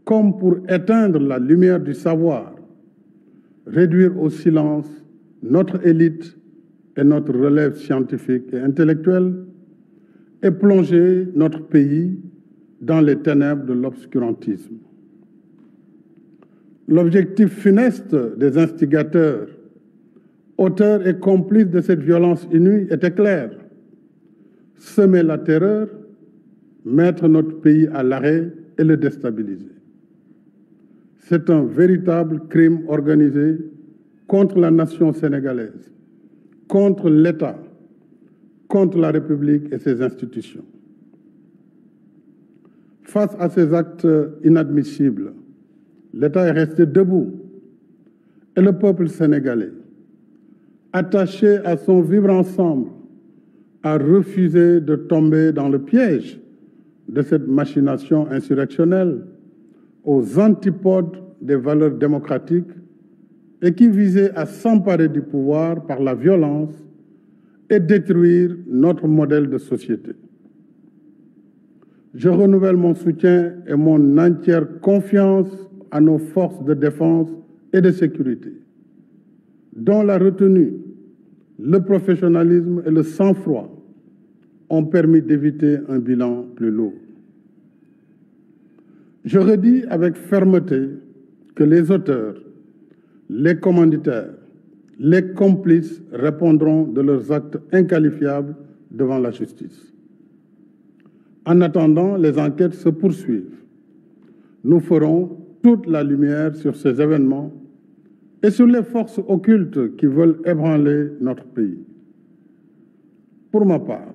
Comme pour éteindre la lumière du savoir, réduire au silence notre élite et notre relève scientifique et intellectuelle, et plonger notre pays dans les ténèbres de l'obscurantisme. L'objectif funeste des instigateurs, auteurs et complices de cette violence inouïe était clair: semer la terreur, mettre notre pays à l'arrêt et le déstabiliser. C'est un véritable crime organisé contre la nation sénégalaise, contre l'État, contre la République et ses institutions. Face à ces actes inadmissibles, l'État est resté debout et le peuple sénégalais, attaché à son vivre ensemble, a refusé de tomber dans le piège de cette machination insurrectionnelle aux antipodes des valeurs démocratiques et qui visait à s'emparer du pouvoir par la violence et détruire notre modèle de société. Je renouvelle mon soutien et mon entière confiance à nos forces de défense et de sécurité, dont la retenue, le professionnalisme et le sang-froid ont permis d'éviter un bilan plus lourd. Je redis avec fermeté que les auteurs, les commanditaires, les complices répondront de leurs actes inqualifiables devant la justice. En attendant, les enquêtes se poursuivent. Nous ferons toute la lumière sur ces événements et sur les forces occultes qui veulent ébranler notre pays. Pour ma part,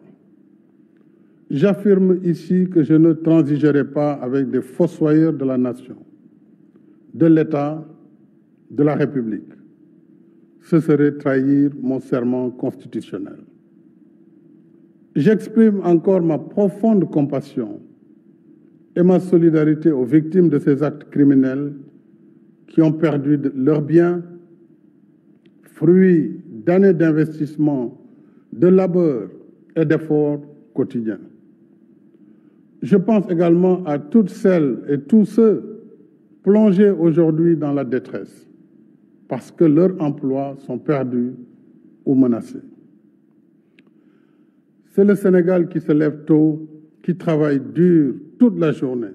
j'affirme ici que je ne transigerai pas avec des fossoyeurs de la nation, de l'État, de la République. Ce serait trahir mon serment constitutionnel. J'exprime encore ma profonde compassion et ma solidarité aux victimes de ces actes criminels qui ont perdu leurs biens, fruits d'années d'investissement, de labeur et d'efforts quotidiens. Je pense également à toutes celles et tous ceux plongés aujourd'hui dans la détresse parce que leurs emplois sont perdus ou menacés. C'est le Sénégal qui se lève tôt, qui travaille dur toute la journée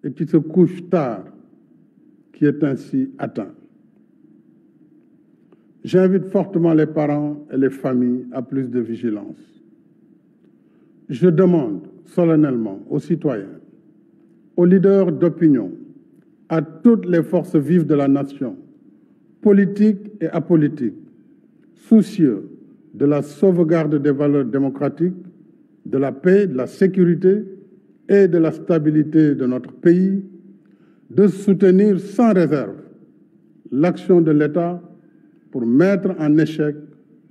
et qui se couche tard, qui est ainsi atteint. J'invite fortement les parents et les familles à plus de vigilance. Je demande solennellement aux citoyens, aux leaders d'opinion, à toutes les forces vives de la nation, politiques et apolitiques, soucieux de la sauvegarde des valeurs démocratiques, de la paix, de la sécurité et de la stabilité de notre pays, de soutenir sans réserve l'action de l'État pour mettre en échec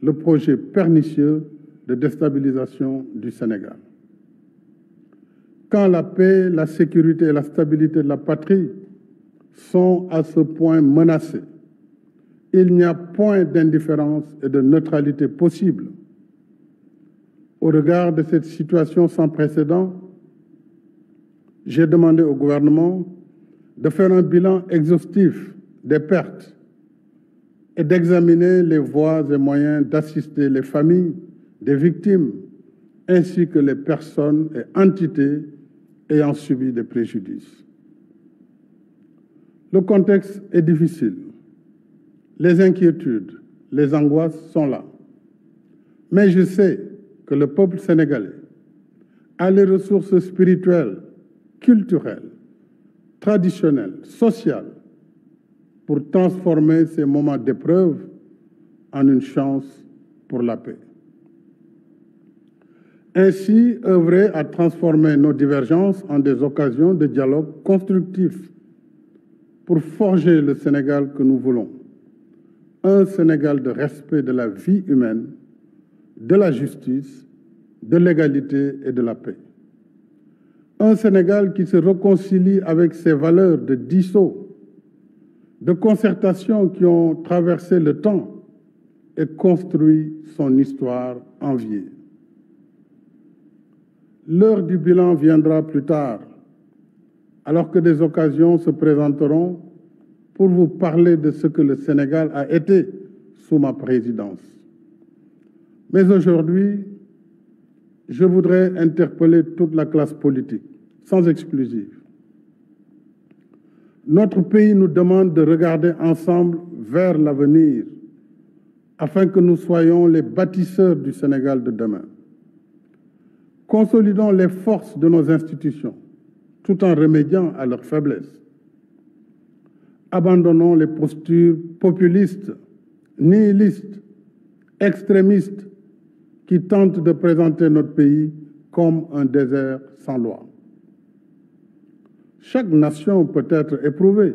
le projet pernicieux de déstabilisation du Sénégal. Quand la paix, la sécurité et la stabilité de la patrie sont à ce point menacées, il n'y a point d'indifférence et de neutralité possible. Au regard de cette situation sans précédent, j'ai demandé au gouvernement de faire un bilan exhaustif des pertes et d'examiner les voies et moyens d'assister les familles des victimes ainsi que les personnes et entités ayant subi des préjudices. Le contexte est difficile. Les inquiétudes, les angoisses sont là. Mais je sais que le peuple sénégalais a les ressources spirituelles, culturelles, traditionnelles, sociales pour transformer ces moments d'épreuve en une chance pour la paix. Ainsi, œuvrer à transformer nos divergences en des occasions de dialogue constructif pour forger le Sénégal que nous voulons. Un Sénégal de respect de la vie humaine, de la justice, de l'égalité et de la paix. Un Sénégal qui se réconcilie avec ses valeurs de diisseau, de concertation qui ont traversé le temps et construit son histoire enviée. L'heure du bilan viendra plus tard, alors que des occasions se présenteront pour vous parler de ce que le Sénégal a été sous ma présidence. Mais aujourd'hui, je voudrais interpeller toute la classe politique, sans exclusive. Notre pays nous demande de regarder ensemble vers l'avenir, afin que nous soyons les bâtisseurs du Sénégal de demain. Consolidons les forces de nos institutions, tout en remédiant à leurs faiblesses. Abandonnons les postures populistes, nihilistes, extrémistes, qui tentent de présenter notre pays comme un désert sans loi. Chaque nation peut être éprouvée,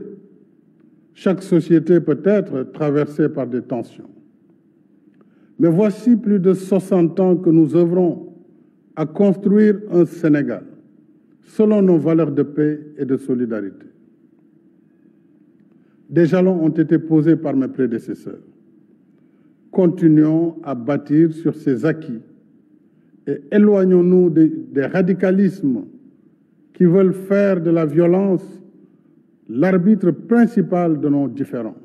chaque société peut être traversée par des tensions. Mais voici plus de 60 ans que nous œuvrons à construire un Sénégal selon nos valeurs de paix et de solidarité. Des jalons ont été posés par mes prédécesseurs. Continuons à bâtir sur ces acquis et éloignons-nous des radicalismes qui veulent faire de la violence l'arbitre principal de nos différends.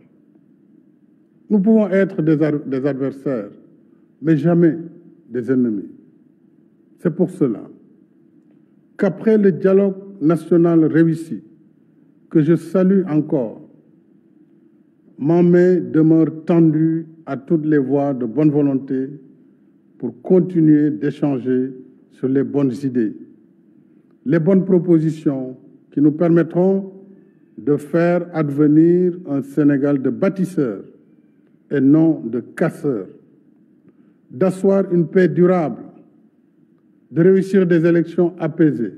Nous pouvons être des adversaires, mais jamais des ennemis. C'est pour cela qu'après le dialogue national réussi, que je salue encore, ma main demeure tendue à toutes les voies de bonne volonté pour continuer d'échanger sur les bonnes idées, les bonnes propositions qui nous permettront de faire advenir un Sénégal de bâtisseurs et non de casseurs, d'asseoir une paix durable, de réussir des élections apaisées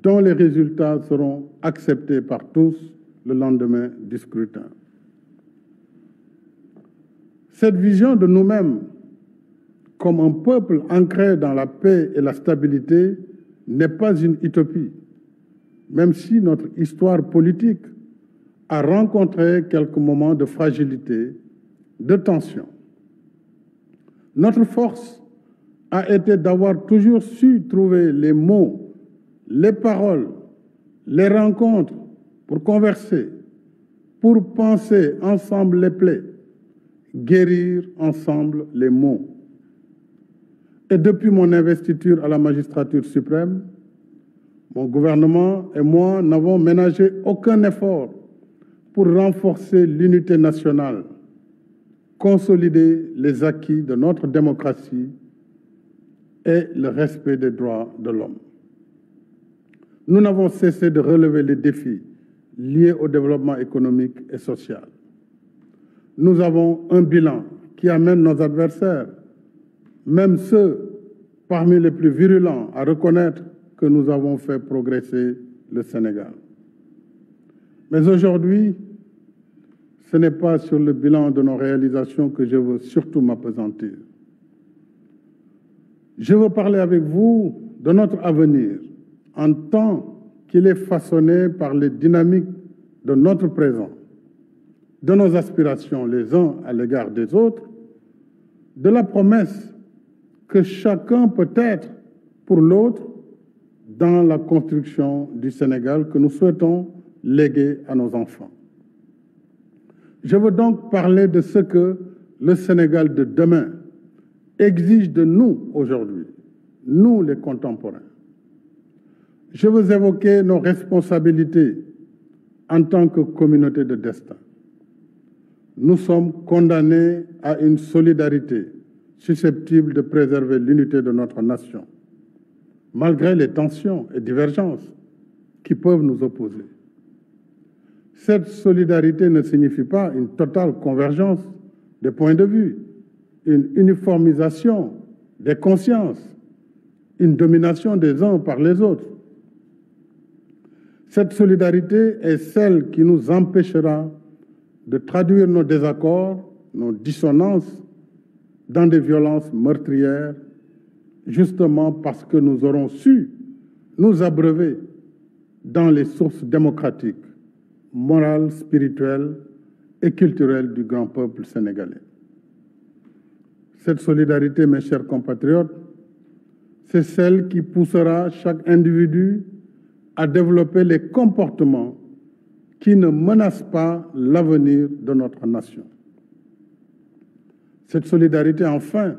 dont les résultats seront acceptés par tous le lendemain du scrutin. Cette vision de nous-mêmes comme un peuple ancré dans la paix et la stabilité n'est pas une utopie, même si notre histoire politique a rencontré quelques moments de fragilité, de tension. Notre force a été d'avoir toujours su trouver les mots, les paroles, les rencontres pour converser, pour penser ensemble les plaies, guérir ensemble les maux. Et depuis mon investiture à la magistrature suprême, mon gouvernement et moi n'avons ménagé aucun effort pour renforcer l'unité nationale, consolider les acquis de notre démocratie et le respect des droits de l'homme. Nous n'avons cessé de relever les défis liés au développement économique et social. Nous avons un bilan qui amène nos adversaires, même ceux parmi les plus virulents, à reconnaître que nous avons fait progresser le Sénégal. Mais aujourd'hui, ce n'est pas sur le bilan de nos réalisations que je veux surtout m'appesantir. Je veux parler avec vous de notre avenir en tant qu'il est façonné par les dynamiques de notre présent, de nos aspirations les uns à l'égard des autres, de la promesse que chacun peut être pour l'autre dans la construction du Sénégal que nous souhaitons léguer à nos enfants. Je veux donc parler de ce que le Sénégal de demain exige de nous aujourd'hui, nous les contemporains. Je veux évoquer nos responsabilités en tant que communauté de destin. Nous sommes condamnés à une solidarité susceptible de préserver l'unité de notre nation, malgré les tensions et divergences qui peuvent nous opposer. Cette solidarité ne signifie pas une totale convergence des points de vue, une uniformisation des consciences, une domination des uns par les autres. Cette solidarité est celle qui nous empêchera de traduire nos désaccords, nos dissonances dans des violences meurtrières, justement parce que nous aurons su nous abreuver dans les sources démocratiques, morales, spirituelles et culturelles du grand peuple sénégalais. Cette solidarité, mes chers compatriotes, c'est celle qui poussera chaque individu à développer les comportements qui ne menacent pas l'avenir de notre nation. Cette solidarité, enfin,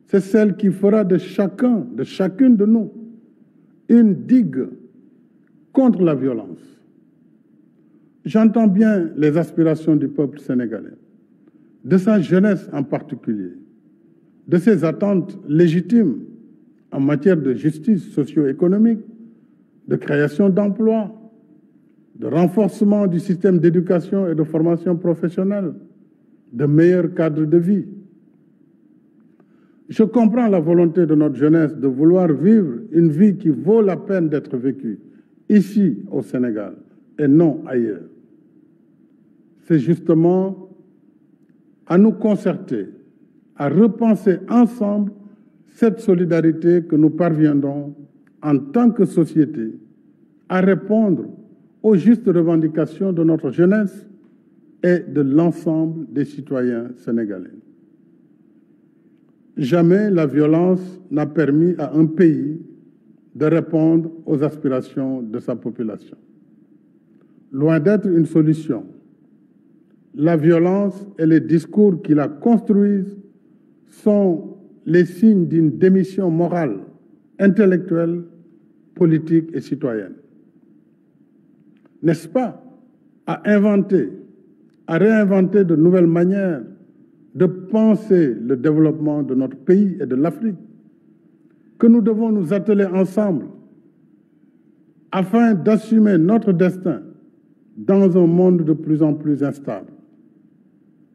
c'est celle qui fera de chacun, de chacune de nous, une digue contre la violence. J'entends bien les aspirations du peuple sénégalais, de sa jeunesse en particulier, de ses attentes légitimes en matière de justice socio-économique, de création d'emplois, de renforcement du système d'éducation et de formation professionnelle, de meilleurs cadres de vie. Je comprends la volonté de notre jeunesse de vouloir vivre une vie qui vaut la peine d'être vécue ici au Sénégal et non ailleurs. C'est justement à nous concerter, à repenser ensemble cette solidarité que nous parviendrons en tant que société à répondre aux justes revendications de notre jeunesse et de l'ensemble des citoyens sénégalais. Jamais la violence n'a permis à un pays de répondre aux aspirations de sa population. Loin d'être une solution, la violence et les discours qui la construisent sont les signes d'une démission morale, intellectuelle, politique et citoyenne. N'est-ce pas à inventer, à réinventer de nouvelles manières de penser le développement de notre pays et de l'Afrique que nous devons nous atteler ensemble afin d'assumer notre destin dans un monde de plus en plus instable.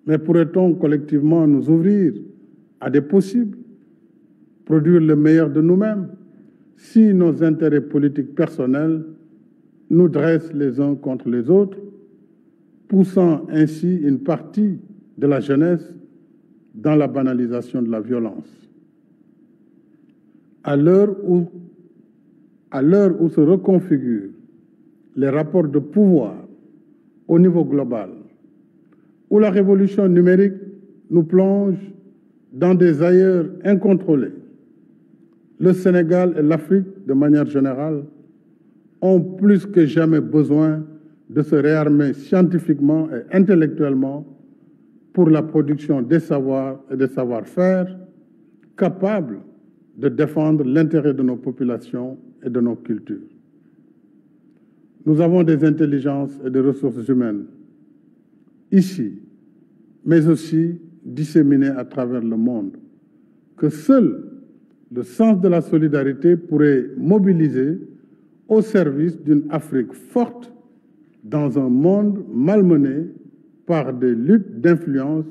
Mais pourrait-on collectivement nous ouvrir à des possibles, produire le meilleur de nous-mêmes, si nos intérêts politiques personnels nous dressent les uns contre les autres, poussant ainsi une partie de la jeunesse dans la banalisation de la violence. À l'heure où se reconfigurent les rapports de pouvoir au niveau global, où la révolution numérique nous plonge dans des ailleurs incontrôlés, le Sénégal et l'Afrique, de manière générale, ont plus que jamais besoin de se réarmer scientifiquement et intellectuellement pour la production des savoirs et des savoir-faire capables de défendre l'intérêt de nos populations et de nos cultures. Nous avons des intelligences et des ressources humaines ici, mais aussi disséminées à travers le monde, que seul le sens de la solidarité pourrait mobiliser au service d'une Afrique forte dans un monde malmené par des luttes d'influence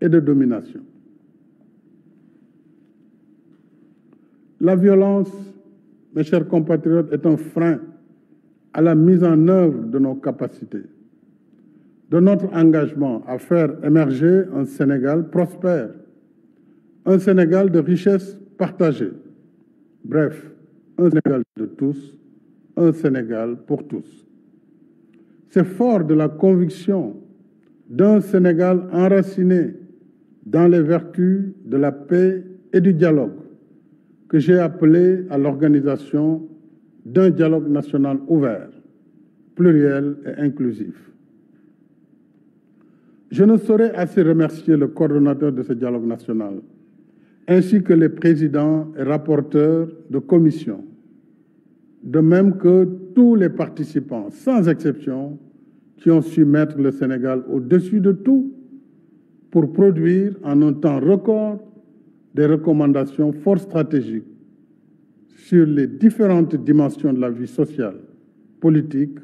et de domination. La violence, mes chers compatriotes, est un frein à la mise en œuvre de nos capacités, de notre engagement à faire émerger un Sénégal prospère, un Sénégal de richesse partagée, bref, un Sénégal de tous, un Sénégal pour tous. C'est fort de la conviction d'un Sénégal enraciné dans les vertus de la paix et du dialogue que j'ai appelé à l'organisation d'un dialogue national ouvert, pluriel et inclusif. Je ne saurais assez remercier le coordonnateur de ce dialogue national, ainsi que les présidents et rapporteurs de commission, de même que tous les participants, sans exception, qui ont su mettre le Sénégal au-dessus de tout pour produire en un temps record des recommandations fort stratégiques sur les différentes dimensions de la vie sociale, politique,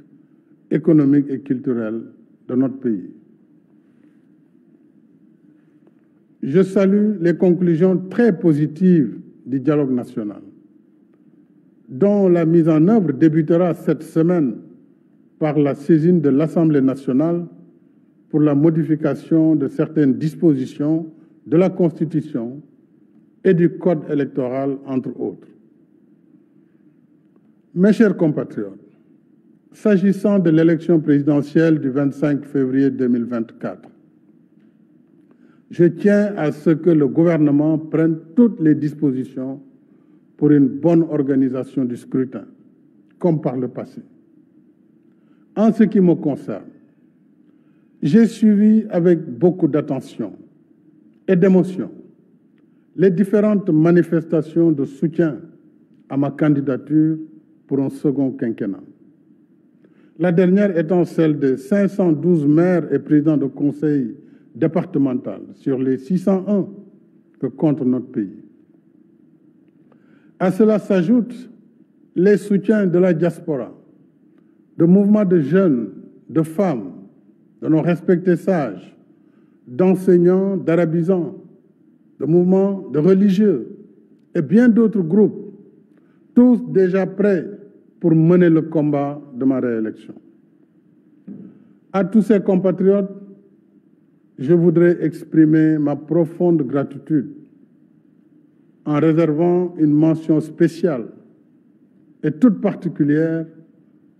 économique et culturelle de notre pays. Je salue les conclusions très positives du dialogue national, dont la mise en œuvre débutera cette semaine par la saisine de l'Assemblée nationale pour la modification de certaines dispositions de la Constitution et du Code électoral, entre autres. Mes chers compatriotes, s'agissant de l'élection présidentielle du 25 février 2024, je tiens à ce que le gouvernement prenne toutes les dispositions pour une bonne organisation du scrutin, comme par le passé. En ce qui me concerne, j'ai suivi avec beaucoup d'attention et d'émotion les différentes manifestations de soutien à ma candidature pour un second quinquennat. La dernière étant celle de 512 maires et présidents de conseil départemental sur les 601 que compte notre pays. À cela s'ajoutent les soutiens de la diaspora, de mouvements de jeunes, de femmes, de nos respectés sages, d'enseignants, d'arabisants, de mouvements de religieux et bien d'autres groupes, tous déjà prêts pour mener le combat de ma réélection. À tous ces compatriotes, je voudrais exprimer ma profonde gratitude en réservant une mention spéciale et toute particulière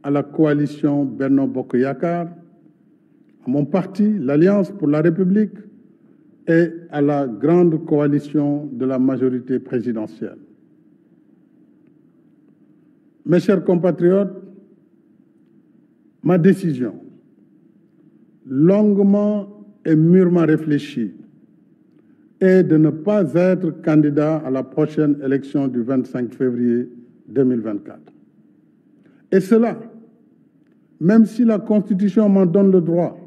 à la coalition Benno Bokk Yakaar, à mon parti, l'Alliance pour la République, et à la grande coalition de la majorité présidentielle. Mes chers compatriotes, ma décision, longuement et mûrement réfléchie, est de ne pas être candidat à la prochaine élection du 25 février 2024. Et cela, même si la Constitution m'en donne le droit.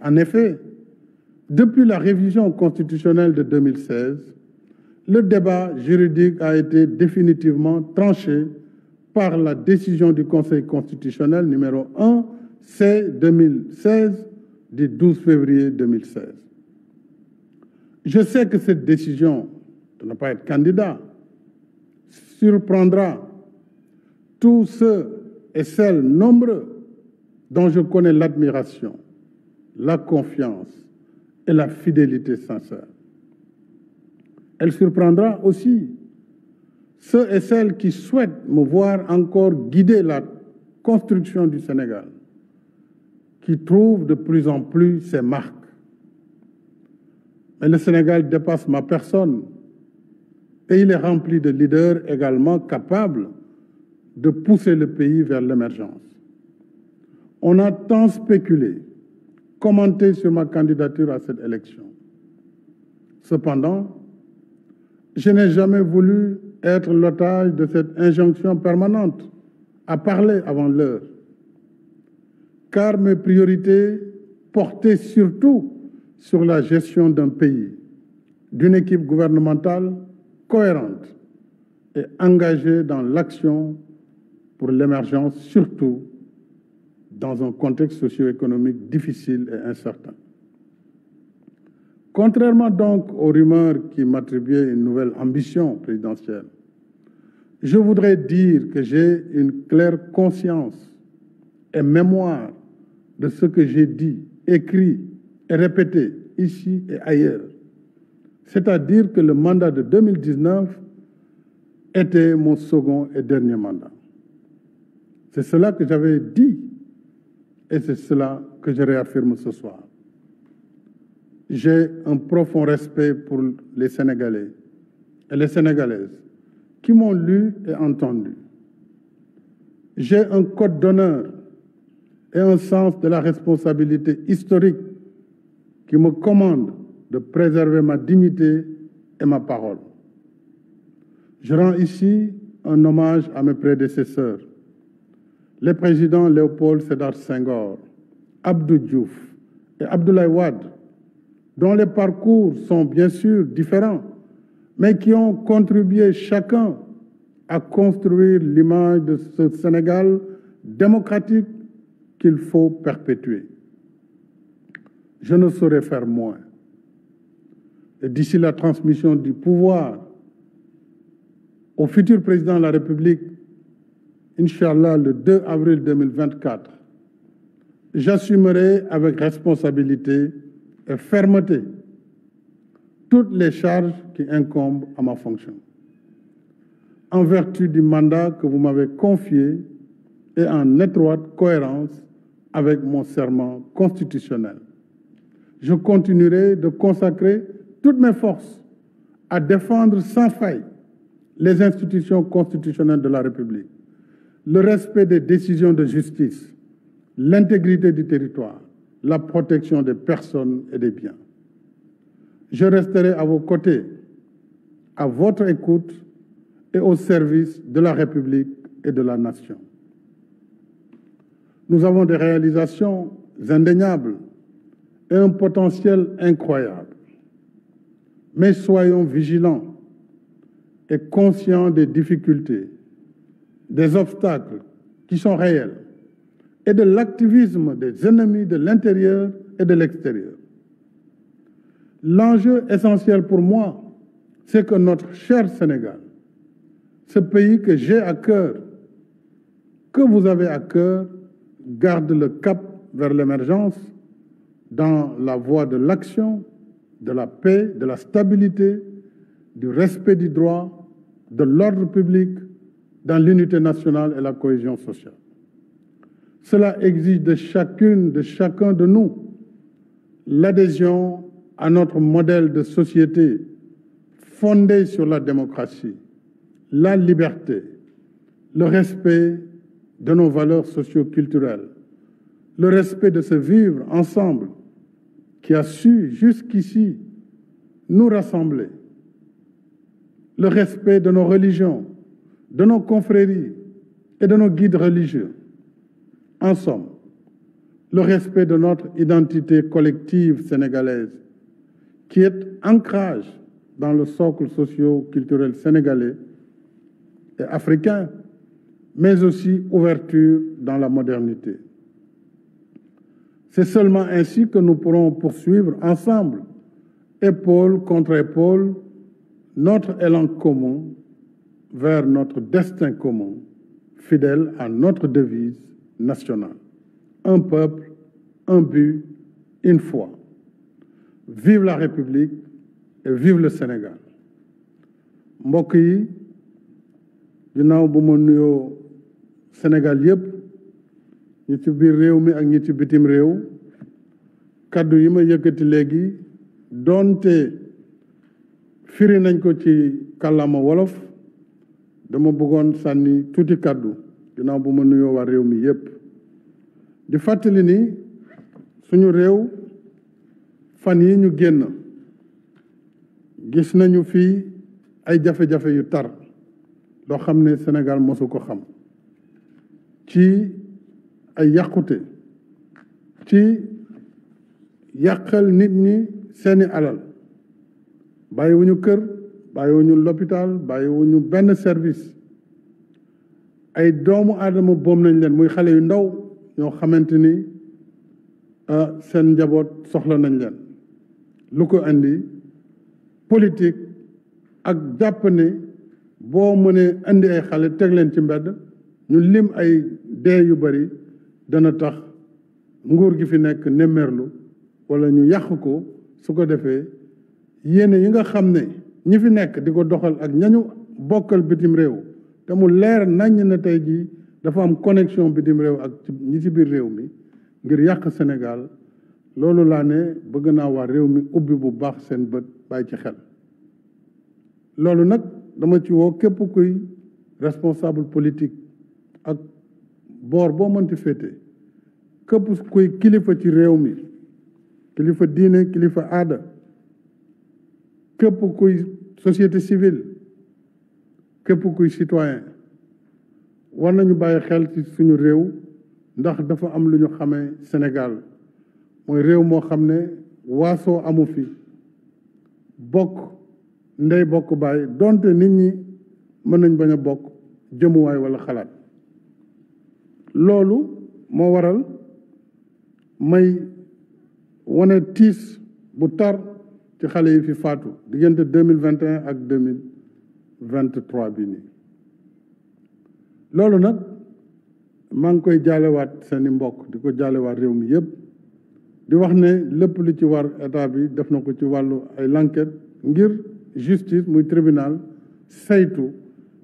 En effet, depuis la révision constitutionnelle de 2016, le débat juridique a été définitivement tranché par la décision du Conseil constitutionnel numéro 1 C-2016 du 12 février 2016. Je sais que cette décision de ne pas être candidat surprendra tous ceux et celles nombreux dont je connais l'admiration, la confiance et la fidélité sincère. Elle surprendra aussi ceux et celles qui souhaitent me voir encore guider la construction du Sénégal, qui trouvent de plus en plus ses marques. Mais le Sénégal dépasse ma personne et il est rempli de leaders également capables de pousser le pays vers l'émergence. On a tant spéculé, commenté sur ma candidature à cette élection. Cependant, je n'ai jamais voulu être l'otage de cette injonction permanente à parler avant l'heure, car mes priorités portaient surtout sur la gestion d'un pays, d'une équipe gouvernementale cohérente et engagée dans l'action pour l'émergence, surtout dans un contexte socio-économique difficile et incertain. Contrairement donc aux rumeurs qui m'attribuaient une nouvelle ambition présidentielle, je voudrais dire que j'ai une claire conscience et mémoire de ce que j'ai dit, écrit et répété ici et ailleurs. C'est-à-dire que le mandat de 2019 était mon second et dernier mandat. C'est cela que j'avais dit et c'est cela que je réaffirme ce soir. J'ai un profond respect pour les Sénégalais et les Sénégalaises qui m'ont lu et entendu. J'ai un code d'honneur et un sens de la responsabilité historique qui me commande de préserver ma dignité et ma parole. Je rends ici un hommage à mes prédécesseurs, les présidents Léopold Sédar Senghor, Abdou Diouf et Abdoulaye Wade, dont les parcours sont bien sûr différents, mais qui ont contribué chacun à construire l'image de ce Sénégal démocratique qu'il faut perpétuer. Je ne saurais faire moins. Et d'ici la transmission du pouvoir au futur président de la République, Inch'Allah, le 2 avril 2024, j'assumerai avec responsabilité et fermeté toutes les charges qui incombent à ma fonction, en vertu du mandat que vous m'avez confié et en étroite cohérence avec mon serment constitutionnel. Je continuerai de consacrer toutes mes forces à défendre sans faille les institutions constitutionnelles de la République, le respect des décisions de justice, l'intégrité du territoire, la protection des personnes et des biens. Je resterai à vos côtés, à votre écoute et au service de la République et de la nation. Nous avons des réalisations indéniables et un potentiel incroyable. Mais soyons vigilants et conscients des difficultés, des obstacles qui sont réels et de l'activisme des ennemis de l'intérieur et de l'extérieur. L'enjeu essentiel pour moi, c'est que notre cher Sénégal, ce pays que j'ai à cœur, que vous avez à cœur, garde le cap vers l'émergence dans la voie de l'action, de la paix, de la stabilité, du respect du droit, de l'ordre public, dans l'unité nationale et la cohésion sociale. Cela exige de chacune, de chacun de nous, l'adhésion à notre modèle de société fondé sur la démocratie, la liberté, le respect de nos valeurs socio-culturelles, le respect de ce vivre ensemble qui a su jusqu'ici nous rassembler, le respect de nos religions, de nos confréries et de nos guides religieux. En somme, le respect de notre identité collective sénégalaise, qui est ancrage dans le socle socio-culturel sénégalais et africain, mais aussi ouverture dans la modernité. C'est seulement ainsi que nous pourrons poursuivre ensemble, épaule contre épaule, notre élan commun vers notre destin commun, fidèle à notre devise nationale. Un peuple, un but, une foi. Vive la République et vive le Sénégal. mbokk yi ginnaaw bu ma nuyoo Sénégal yépp ñi ci biir réew mi ak ñi ci bitim réew kaddu yi ma yëkkati léegi doonte firi nañ ko ci kàllaama wolof dama bëggoon sànni tuuti kaddu ginnaaw bu ma nuyoo waa réew mi yépp di fàttali ni suñu réew fan yi ñu génn gis nañu fii ay jafe-jafe yu tar loo xam ne Sénégal mosu ko xam ci ay yàqute ci yàqal nit ñi seeni alal bàyyiwuñu kër bàyyiwuñu l'hôpital bàyyiwuñu benn service ay doomu aadama boom nañ leen muy xale yu ndaw ñoo xamante ni seen njaboot soxla nañ leen lu ko andi politique ak jàpp ne boo mënee andi ay xale teg leen ci mbedd ñu lim ay dee yu bari dana tax nguur gi fi nekk nemmerlu wala ñu yàq ko su ko defee yéene yi nga xam ne ñi fi nekk di ko doxal ak ñañu bokkal bitim réew te mu leer naññ na tey jii dafa am connexion bitim réew ak ñi ci biir réew mi ngir yàq Sénégal loolu laa ne bëgg naa waa réew mi ubbi bu baax seen bët bàyyi ci xel loolu nag dama ci woo képp kuy responsable politique ak boor boo mënti féete képp kuy kilifa ci réew mi kilifa diine kilifa aada képp kuy société civile képp kuy citoyen war nañu bàyyi xel ci suñu réew ndax dafa am lu ñu xamee Sénégal mooy réew moo xam ne waasoo amu fi bokk ndey bokk baay donte nit ñi mën nañ bañ a bokk jëmuwaay wala xalaat loolu moo waral may wane tiis bu tar ci xale yi fi faatu diggante 2021 ak 2023 bi nii loolu nag maa ngi koy jaalewaat seeni mbokk di ko jaalewaat réew mi yépp di wax ne lépp lu ci war état bi def na ko ci wàllu ay l'enquête ngir justice muy tribunal saytu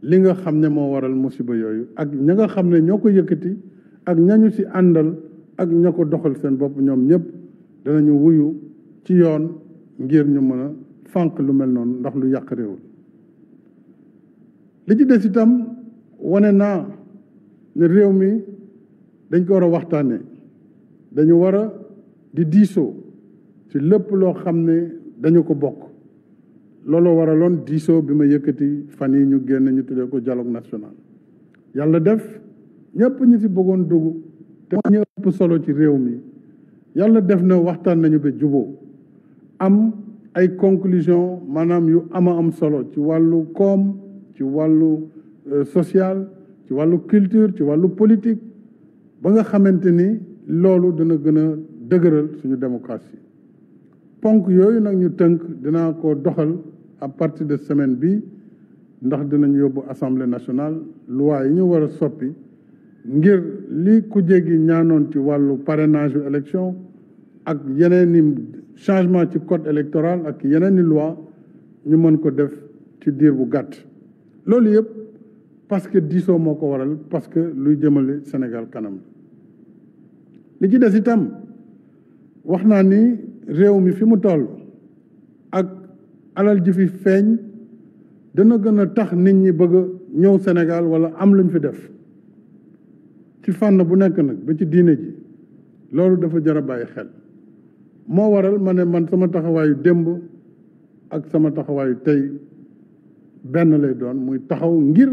li nga xam ne moo waral musiba yooyu ak ña nga xam ne ñoo ko yëkkati ak ñañu ci àndal ak ña ko doxal seen bopp ñoom ñëpp danañu wuyu ci yoon ngir ñu mën a fànq lu mel noonu ndax lu yàq réew li ci des itam wane naa ne réew mi dañ ko war a waxtaanee dañu war a di diisoo ci lépp loo xam ne dañu ko bokk looloo waraloon diisoo bi ma yëkkati fan yi ñu génn ñu tuddee ko dialogue national yàlla def ñëpp ñu ci bëggoon dugg te ñu ëpp solo ci réew mi yàlla def na waxtaan nañu ba juboo am ay conclusion maanaam yu am solo ci wàllu koom ci wàllu social ci wàllu culture ci wàllu politique ba nga xamante ni loolu dana gën a dëgëral suñu démocratie ponk yooyu nag ñu tënk dinaa ko doxal à partir de semaine bi ndax dinañ yóbbu assemblée nationale loi yi ñu war a soppi ngir li ku jéggi ñaanoon ci wàllu parrainage yu élection ak yeneen i changement ci code électoral ak yeneen i loi ñu mën ko def ci diir bu gàtt loolu yëpp parce que diisoo moo ko waral parce que luy jëmale Sénégal kanam li ci des itam wax naa ni réew mi fi mu toll ak alal ji fi feeñ dana gën a tax nit ñi bëgg a ñëw Sénégal wala am luñ fi def ci fànn bu nekk nag ba ci diine ji loolu dafa jar a bàyyi xel moo waral ma ne man sama taxawaayu démb ak sama taxawaayu tey benn lay doon muy taxaw ngir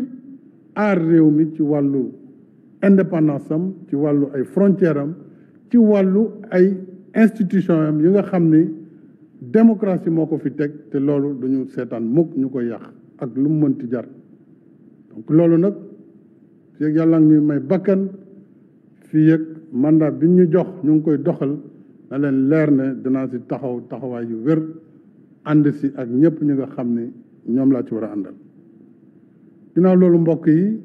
aar réew mi ci wàllu indépendance am ci wàllu ay frontière am ci wàllu ay institution am yi nga xam ni démocratie moo ko fi teg te loolu duñu seetaan mukk ñu koy yàq ak lu mu mënti jar donc loolu nag fii ak yàlla ñuy may bakkan fii ak mandat bi ñu jox ñu ngi koy doxal na leen leer ne dinaa si taxawaay yu wér ànd si ak ñëpp ñi nga xam ni ñoom laa ci war a àndal ginnaaw loolu mbokk yi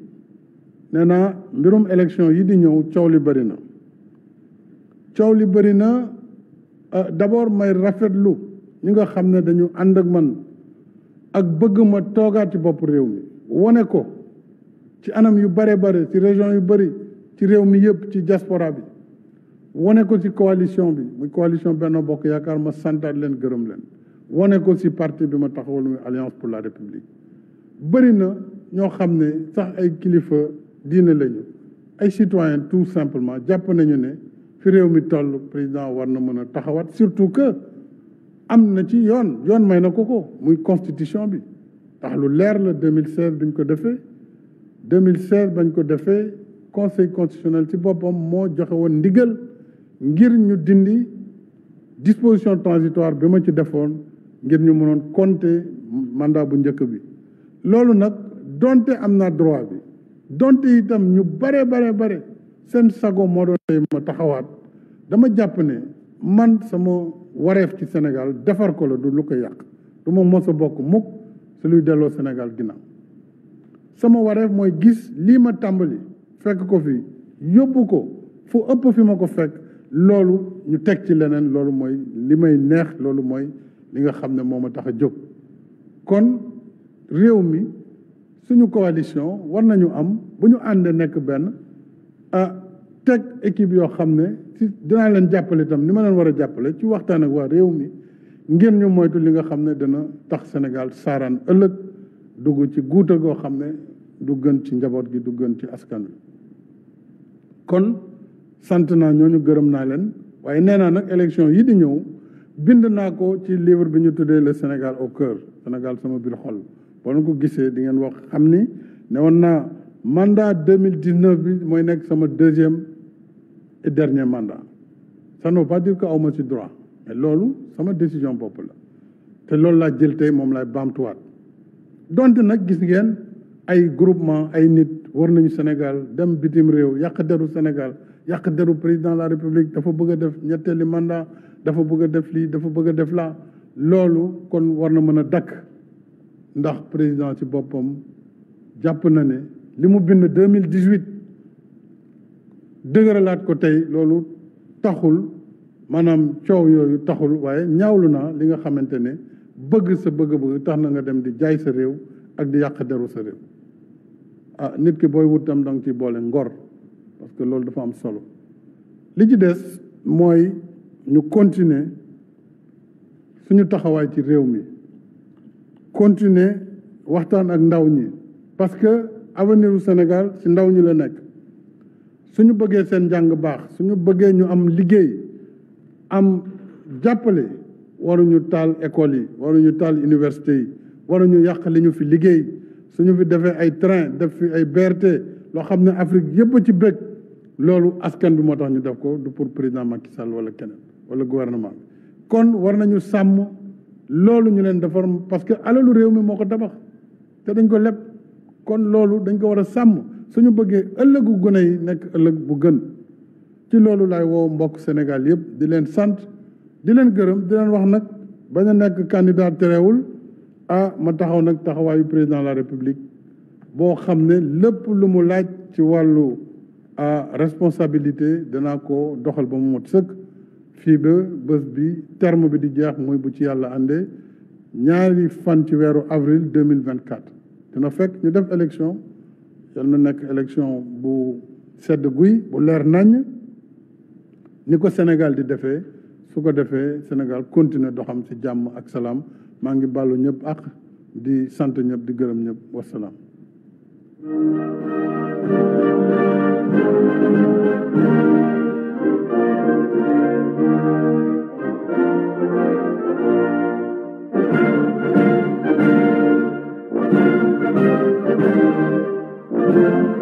nee naa mbirum élection yi di ñëw coow li bëri na d'abord may rafetlu ñi nga xam ne dañu ànd ak man ak bëgg ma toogaat ci bopp réew mi wane ko ci anam yu bare ci région yu bëri ci réew mi yëpp ci diaspora bi wane ko ci coalition bi muy coalition Benno Bokk Yaakaar ma santaat leen gërëm leen wane ko ci parti bi ma taxawal muy Alliance pour la République bëri na ñoo xam ne sax ay kilifa diine lañu ay citoyens tout simplement jàpp nañu ne fi réew mi toll président war na mën a taxawaat surtout que am na ci yoon may na ko muy constitution bi tax lu leer la 2016 duñ ko defee 2016 bañ ko defee conseil constitutionnel ci boppam moo joxe woon ndigal ngir ñu dindi disposition transitoire bi ma ci defoon ngir ñu mënoon compter mandat bu njëkk bi loolu nag donte am naa droit bi donte itam ñu bare seen sago moo doon tey ma taxawaat dama jàpp ne man sama wareef ci Sénégal defar ko la du lu ko yàq du ma mos a bokk mukk su luy delloo Sénégal ginnaaw sama wareef mooy gis lii ma tàmbali fekk ko fi yóbbu ko fu ëpp fi ma ko fekk loolu ñu teg ci leneen loolu mooy li may neex loolu mooy li nga xam ne moo ma tax a jóg kon réew mi suñu coalition war nañu am bu ñu àndee nekk benn teg équipe yoo xam ne ci dinaa leen jàppale itam ni ma leen war a jàppale ci waxtaan ak waa réew mi ngir ñu moytu li nga xam ne dana tax Sénégal saaraan ëllëg dugg ci guuta goo xam ne du gën ci njaboot gi du gën ci askan wi kon sant naa ñooñu gërëm naa leen waaye nee naa nag élection yi di ñëw bind naa ko ci livre bi ñu tuddee le Sénégal au cœur Sénégal sama biir xol boo na ko gisee di ngeen wax xam ni ne woon naa mandat 2019 bi mooy nekk sama deuxième et dernier mandat ça ne veut pas dire que awma ci droit mais loolu sama décision bopp la te loolu laa jël tey moom laay baamtuwaat donte nag gis ngeen ay groupement ay nit war nañu Sénégal dem bitim réew yàq deru Sénégal yàq deru président de la République dafa bëgg a def ñetteeli mandat dafa bëgg a def lii dafa bëgg a def laa loolu kon war na mën a dakk ndax président ci boppam jàpp na ne li mu bind 2018 dëgëralaat ko tey loolu taxul maanaam coow yooyu taxul waaye ñaawlu naa li nga xamante ne bëgg sa bëgg-bëgg tax na nga dem di jaay sa réew ak di yàq deru sa réew nit ki booy wut tam da nga ci boole ngor parce que loolu dafa am solo li ci des mooy ñu continuer suñu taxawaay ci réew mi continuer waxtaan ak ndaw ñi parce que avenir u Sénégal ci ndaw ñi la nekk suñu bëggee seen njàng baax suñu bëggee ñu am liggéey am jàppale waruñu taal école yi waruñu taal université yi waruñu yàq li ñu fi liggéey suñu fi defee ay train def fi ay BRT loo xam ne Afrique yëpp ci bëgg loolu askan bi moo tax ñu def ko du pour président Macky Sall wala keneen wala gouvernement bi kon war nañu sàmm loolu ñu leen defar parce que alalu réew mi moo ko tabax te dañ ko leb kon loolu dañ ko war a sàmm suñu bëggee ëllëgu gone yi nekk ëllëg bu gën ci loolu laay woo mbokk Sénégal yëpp di leen sant di leen gërëm di leen wax nag bañ a nekk candidat terewul ma taxaw nag taxawaayu président de la République boo xam ne lépp lu mu laaj ci wàllu responsabilité danaa ko doxal ba mu mot sëkk fii ba bés bi terme bi di jeex muy bu ci yàlla àndee 2 fan ci weeru avril 2024 dina fekk ñu def élection yal na nekk élection bu sedd guy bu leer naññ ni ko Sénégal di defee su ko defee Sénégal continuer doxam ci jàmm ak salaam maa ngi bàllu ñëpp ak di sant ñëpp di gërëm ñëpp wasalaam. Thank you.